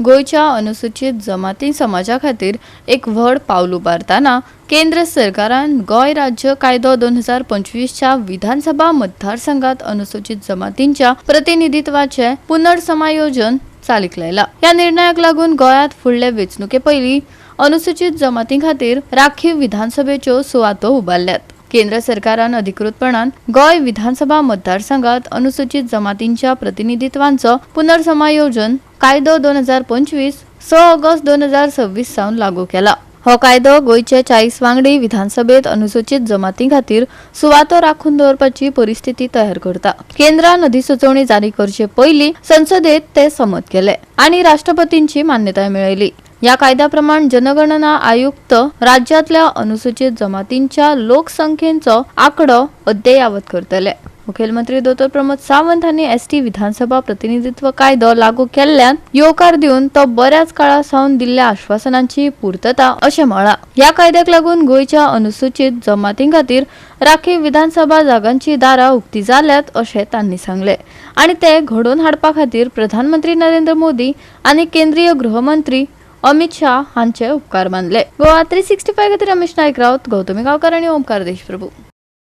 गोयच्या अनुसूचित जमाती समाजा खातीर एक व्हड पावल उबारताना केंद्र सरकारान गोय राज्य कायदो 2025च्या विधानसभा मतदारसंघात अनुसूचित जमातींच्या प्रतिनिधित्वाचे पुनर्समायोजन चालीक लायला। या निर्णयाक लागून गोयात फुडले वेंचणुके पयलीं अनुसूचित जमातीं खातीर राखीव विधानसभेच्यो सुवातो उबारल्यात। केंद्र सरकारान अधिकृतपणान गोय विधानसभा मतदारसंघात अनुसूचित जमातींच्या प्रतिनिधित्वांचो पुनर्समायोजन कायदो 2025 6 ऑगस्ट 2026 सावन लागू केला। हो कायदो गोयचे 40 वांगडी विधानसभेत अनुसूचित जमातीं खातीर सुवातो राखून दवरपाची परिस्थिती तयार करता। केंद्रान अधिसुचोवणी जारी करचे पयलीं संसदेत ते संमत केले आणि राष्ट्रपतींची मान्यताय मेळयली। या कायद्याप्रमाण जनगणना आयुक्त राज्यातल्या अनुसूचित जमातींच्या लोकसंख्येचो आकडो अद्ययावत करतले। मुखेलमंत्री डॉ. प्रमोद सावंत हांनी एसटी विधानसभा प्रतिनिधित्व कायदो लागू केल्ल्यान येवकार दिवन तो बऱ्याच काळा सावन दिल्ल्या आश्वासनांची पूर्तता अशें म्हळां। ह्या कायद्याक लागून गोयच्या अनुसूचित जमातीं खातीर राखीव विधानसभा जागांची दारां उक्ती जाल्यात अशें तांणी सांगले आणि ते घडोवन हाडपा खातीर प्रधानमंत्री नरेंद्र मोदी आनी केंद्रीय गृहमंत्री अमित शाह हांचे उपकार मानले। गोवा 365 खातीर रमेश नायक रावत, गौतमी गांवकार आनी ओमकार देशप्रभू।